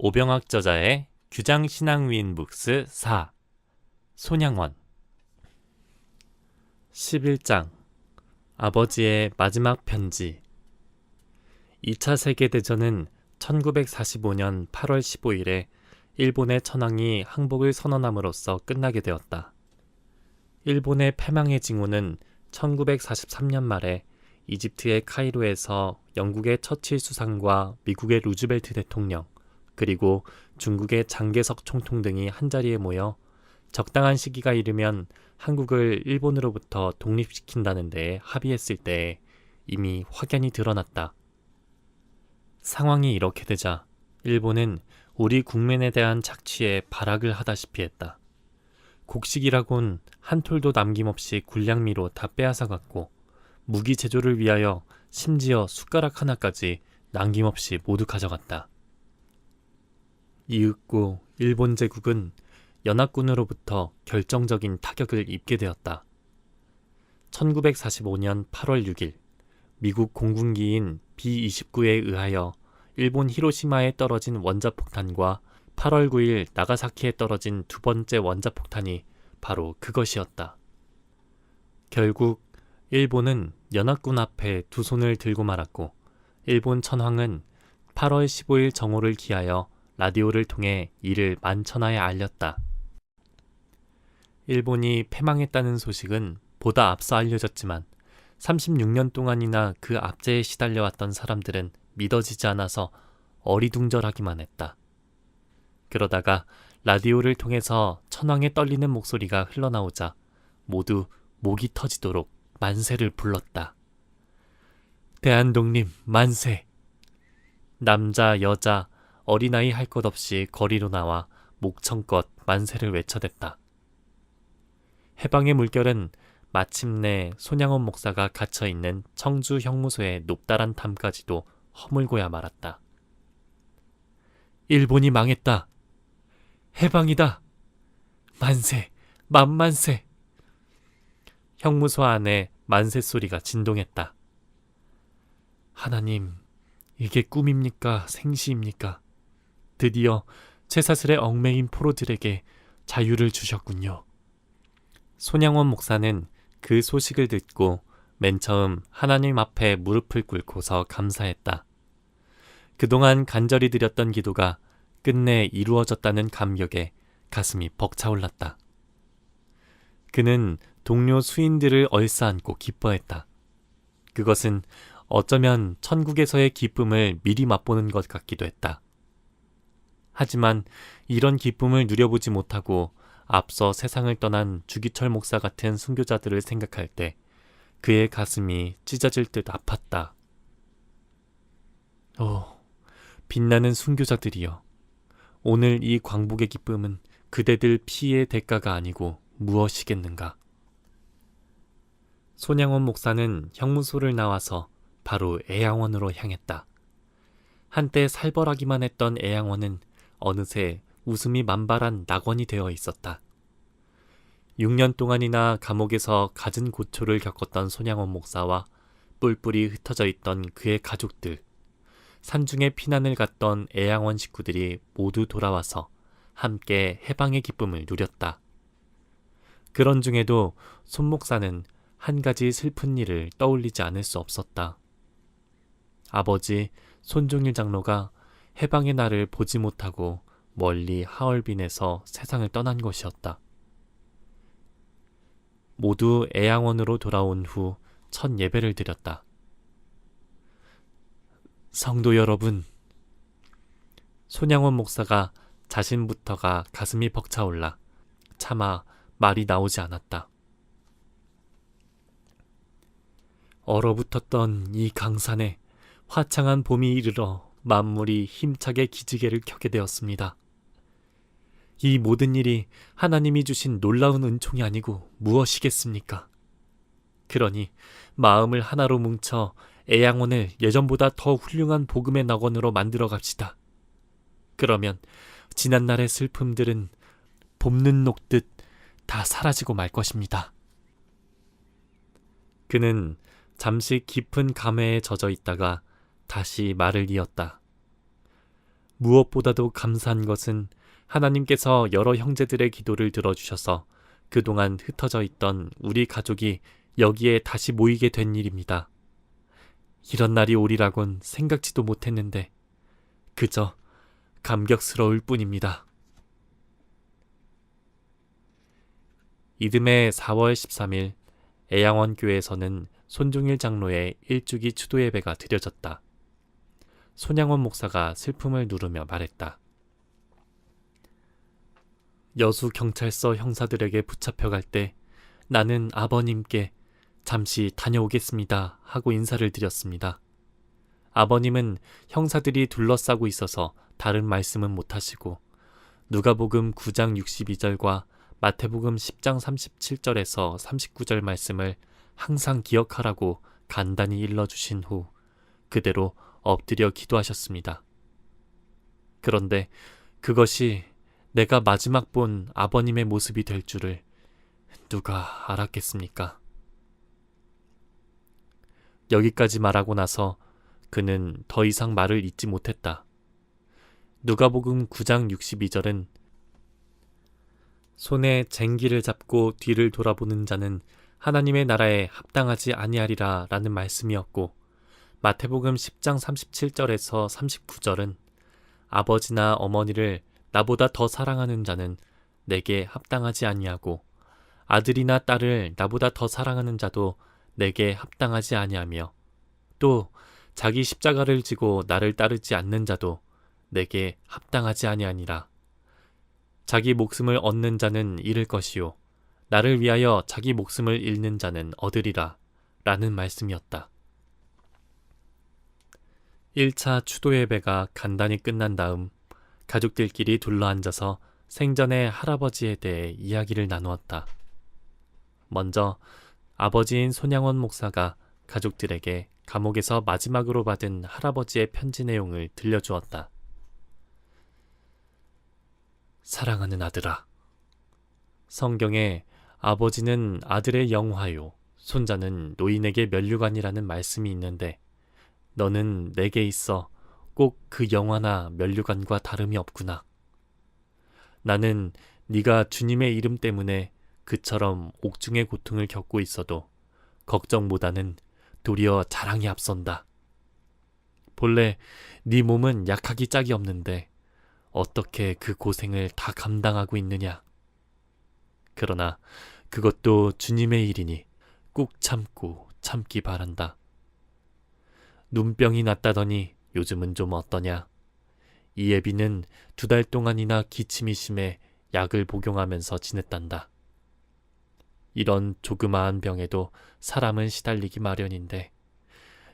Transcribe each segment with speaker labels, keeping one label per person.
Speaker 1: 오병학 저자의 규장신앙위인북스 4 손양원 11장 아버지의 마지막 편지 2차 세계대전은 1945년 8월 15일에 일본의 천황이 항복을 선언함으로써 끝나게 되었다. 일본의 패망의 징후는 1943년 말에 이집트의 카이로에서 영국의 처칠 수상과 미국의 루즈벨트 대통령, 그리고 중국의 장개석 총통 등이 한자리에 모여 적당한 시기가 이르면 한국을 일본으로부터 독립시킨다는 데에 합의했을 때에 이미 확연히 드러났다. 상황이 이렇게 되자 일본은 우리 국민에 대한 착취에 발악을 하다시피 했다. 곡식이라곤 한 톨도 남김없이 군량미로 다 빼앗아갔고 무기 제조를 위하여 심지어 숟가락 하나까지 남김없이 모두 가져갔다. 이윽고 일본 제국은 연합군으로부터 결정적인 타격을 입게 되었다. 1945년 8월 6일 미국 공군기인 B-29에 의하여 일본 히로시마에 떨어진 원자폭탄과 8월 9일 나가사키에 떨어진 두 번째 원자폭탄이 바로 그것이었다. 결국 일본은 연합군 앞에 두 손을 들고 말았고 일본 천황은 8월 15일 정오를 기하여 라디오를 통해 이를 만천하에 알렸다. 일본이 패망했다는 소식은 보다 앞서 알려졌지만 36년 동안이나 그 압제에 시달려왔던 사람들은 믿어지지 않아서 어리둥절하기만 했다. 그러다가 라디오를 통해서 천황의 떨리는 목소리가 흘러나오자 모두 목이 터지도록 만세를 불렀다. 대한독립 만세! 남자, 여자, 어린아이 할 것 없이 거리로 나와 목청껏 만세를 외쳐댔다. 해방의 물결은 마침내 손양원 목사가 갇혀있는 청주 형무소의 높다란 담까지도 허물고야 말았다. 일본이 망했다. 해방이다. 만세, 만만세. 형무소 안에 만세 소리가 진동했다. 하나님, 이게 꿈입니까? 생시입니까? 드디어 쇠사슬에 얽매인 포로들에게 자유를 주셨군요. 손양원 목사는 그 소식을 듣고 맨 처음 하나님 앞에 무릎을 꿇고서 감사했다. 그동안 간절히 드렸던 기도가 끝내 이루어졌다는 감격에 가슴이 벅차올랐다. 그는 동료 수인들을 얼싸안고 기뻐했다. 그것은 어쩌면 천국에서의 기쁨을 미리 맛보는 것 같기도 했다. 하지만 이런 기쁨을 누려보지 못하고 앞서 세상을 떠난 주기철 목사 같은 순교자들을 생각할 때 그의 가슴이 찢어질 듯 아팠다. 빛나는 순교자들이여, 오늘 이 광복의 기쁨은 그대들 피의 대가가 아니고 무엇이겠는가. 손양원 목사는 형무소를 나와서 바로 애양원으로 향했다. 한때 살벌하기만 했던 애양원은 어느새 웃음이 만발한 낙원이 되어 있었다. 6년 동안이나 감옥에서 갖은 고초를 겪었던 손양원 목사와 뿔뿔이 흩어져 있던 그의 가족들, 산중에 피난을 갔던 애양원 식구들이 모두 돌아와서 함께 해방의 기쁨을 누렸다. 그런 중에도 손 목사는 한 가지 슬픈 일을 떠올리지 않을 수 없었다. 아버지 손종일 장로가 해방의 날을 보지 못하고 멀리 하얼빈에서 세상을 떠난 것이었다. 모두 애양원으로 돌아온 후 첫 예배를 드렸다. 성도 여러분, 손양원 목사가 자신부터가 가슴이 벅차올라 차마 말이 나오지 않았다. 얼어붙었던 이 강산에 화창한 봄이 이르러 만물이 힘차게 기지개를 켜게 되었습니다. 이 모든 일이 하나님이 주신 놀라운 은총이 아니고 무엇이겠습니까? 그러니 마음을 하나로 뭉쳐 애양원을 예전보다 더 훌륭한 복음의 낙원으로 만들어 갑시다. 그러면 지난날의 슬픔들은 봄눈 녹듯 다 사라지고 말 것입니다. 그는 잠시 깊은 감회에 젖어 있다가 다시 말을 이었다. 무엇보다도 감사한 것은 하나님께서 여러 형제들의 기도를 들어주셔서 그동안 흩어져 있던 우리 가족이 여기에 다시 모이게 된 일입니다. 이런 날이 오리라곤 생각지도 못했는데 그저 감격스러울 뿐입니다. 이듬해 4월 13일 애양원 교회에서는 손중일 장로의 일주기 추도 예배가 드려졌다. 손양원 목사가 슬픔을 누르며 말했다. 여수 경찰서 형사들에게 붙잡혀갈 때 나는 아버님께 잠시 다녀오겠습니다 하고 인사를 드렸습니다. 아버님은 형사들이 둘러싸고 있어서 다른 말씀은 못하시고 누가복음 9장 62절과 마태복음 10장 37절에서 39절 말씀을 항상 기억하라고 간단히 일러주신 후 그대로 엎드려 기도하셨습니다. 그런데 그것이 내가 마지막 본 아버님의 모습이 될 줄을 누가 알았겠습니까? 여기까지 말하고 나서 그는 더 이상 말을 잇지 못했다. 누가복음 9장 62절은 손에 쟁기를 잡고 뒤를 돌아보는 자는 하나님의 나라에 합당하지 아니하리라 라는 말씀이었고 마태복음 10장 37절에서 39절은 아버지나 어머니를 나보다 더 사랑하는 자는 내게 합당하지 아니하고 아들이나 딸을 나보다 더 사랑하는 자도 내게 합당하지 아니하며 또 자기 십자가를 지고 나를 따르지 않는 자도 내게 합당하지 아니하니라. 자기 목숨을 얻는 자는 잃을 것이요 나를 위하여 자기 목숨을 잃는 자는 얻으리라 라는 말씀이었다. 1차 추도 예배가 간단히 끝난 다음 가족들끼리 둘러앉아서 생전의 할아버지에 대해 이야기를 나누었다. 먼저 아버지인 손양원 목사가 가족들에게 감옥에서 마지막으로 받은 할아버지의 편지 내용을 들려주었다. 사랑하는 아들아, 성경에 아버지는 아들의 영화요, 손자는 노인에게 면류관이라는 말씀이 있는데 너는 내게 있어 꼭 그 영화나 면류관과 다름이 없구나. 나는 네가 주님의 이름 때문에 그처럼 옥중의 고통을 겪고 있어도 걱정보다는 도리어 자랑이 앞선다. 본래 네 몸은 약하기 짝이 없는데 어떻게 그 고생을 다 감당하고 있느냐. 그러나 그것도 주님의 일이니 꾹 참고 참기 바란다. 눈병이 났다더니 요즘은 좀 어떠냐. 이 애비는 2달 동안이나 기침이 심해 약을 복용하면서 지냈단다. 이런 조그마한 병에도 사람은 시달리기 마련인데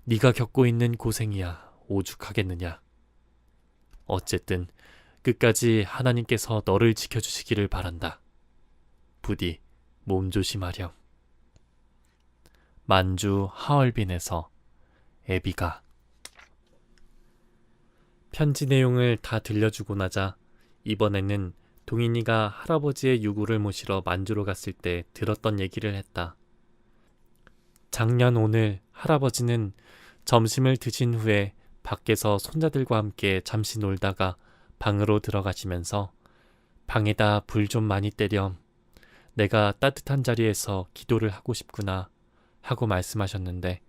Speaker 1: 네가 겪고 있는 고생이야 오죽하겠느냐. 어쨌든 끝까지 하나님께서 너를 지켜주시기를 바란다. 부디 몸조심하렴. 만주 하얼빈에서 애비가. 편지 내용을 다 들려주고 나자 이번에는 동인이가 할아버지의 유구를 모시러 만주로 갔을 때 들었던 얘기를 했다. 작년 오늘 할아버지는 점심을 드신 후에 밖에서 손자들과 함께 잠시 놀다가 방으로 들어가시면서 방에다 불 좀 많이 때렴. 내가 따뜻한 자리에서 기도를 하고 싶구나 하고 말씀하셨는데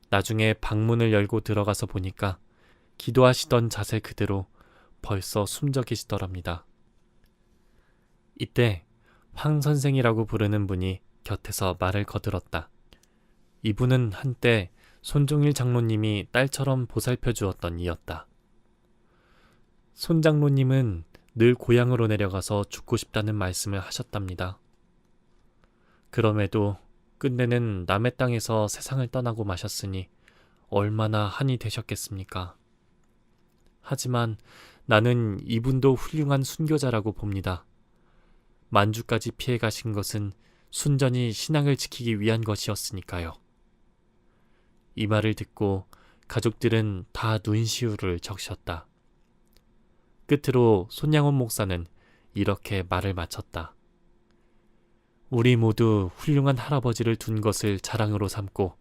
Speaker 1: 나중에 방문을 열고 들어가서 보니까 기도하시던 자세 그대로 벌써 숨져 계시더랍니다. 이때 황 선생이라고 부르는 분이 곁에서 말을 거들었다. 이분은 한때 손종일 장로님이 딸처럼 보살펴 주었던 이였다. 손 장로님은 늘 고향으로 내려가서 죽고 싶다는 말씀을 하셨답니다. 그럼에도 끝내는 남의 땅에서 세상을 떠나고 마셨으니 얼마나 한이 되셨겠습니까? 하지만 나는 이분도 훌륭한 순교자라고 봅니다. 만주까지 피해 가신 것은 순전히 신앙을 지키기 위한 것이었으니까요. 이 말을 듣고 가족들은 다 눈시울을 적셨다. 끝으로 손양원 목사는 이렇게 말을 마쳤다. 우리 모두 훌륭한 할아버지를 둔 것을 자랑으로 삼고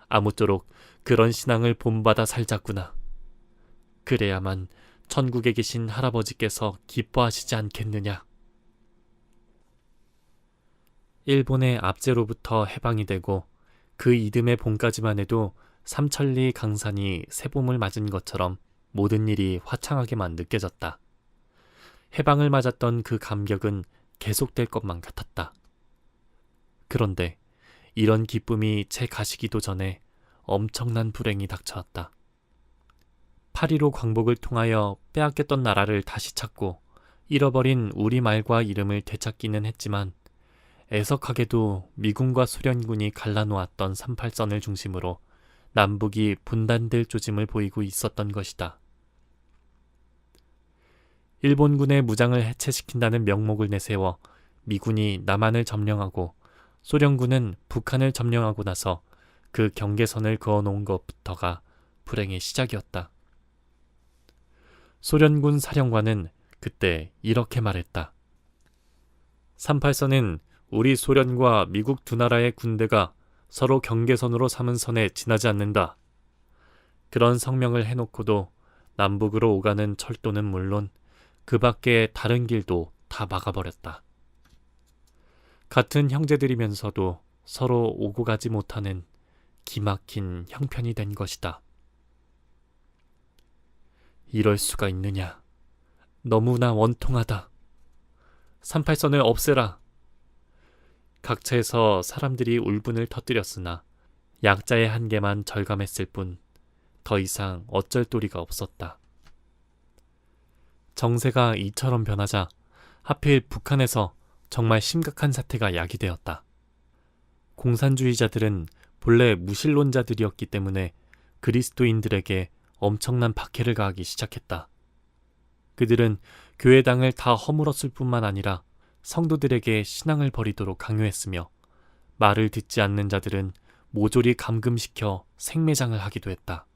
Speaker 1: 아무쪼록 그런 신앙을 본받아 살자꾸나. 그래야만 천국에 계신 할아버지께서 기뻐하시지 않겠느냐. 일본의 압제로부터 해방이 되고 그 이듬해 봄까지만 해도 삼천리 강산이 새봄을 맞은 것처럼 모든 일이 화창하게만 느껴졌다. 해방을 맞았던 그 감격은 계속될 것만 같았다. 그런데 이런 기쁨이 채 가시기도 전에 엄청난 불행이 닥쳐왔다. 8.15 광복을 통하여 빼앗겼던 나라를 다시 찾고 잃어버린 우리말과 이름을 되찾기는 했지만 애석하게도 미군과 소련군이 갈라놓았던 38선을 중심으로 남북이 분단될 조짐을 보이고 있었던 것이다. 일본군의 무장을 해체시킨다는 명목을 내세워 미군이 남한을 점령하고 소련군은 북한을 점령하고 나서 그 경계선을 그어놓은 것부터가 불행의 시작이었다. 소련군 사령관은 그때 이렇게 말했다. 38선은 우리 소련과 미국 두 나라의 군대가 서로 경계선으로 삼은 선에 지나지 않는다. 그런 성명을 해놓고도 남북으로 오가는 철도는 물론 그 밖의 다른 길도 다 막아버렸다. 같은 형제들이면서도 서로 오고 가지 못하는 기막힌 형편이 된 것이다. 이럴 수가 있느냐. 너무나 원통하다. 38선을 없애라. 각처에서 사람들이 울분을 터뜨렸으나 약자의 한계만 절감했을 뿐 더 이상 어쩔 도리가 없었다. 정세가 이처럼 변하자 하필 북한에서 정말 심각한 사태가 야기되었다. 공산주의자들은 본래 무신론자들이었기 때문에 그리스도인들에게 엄청난 박해를 가하기 시작했다. 그들은 교회당을 다 허물었을 뿐만 아니라 성도들에게 신앙을 버리도록 강요했으며 말을 듣지 않는 자들은 모조리 감금시켜 생매장을 하기도 했다.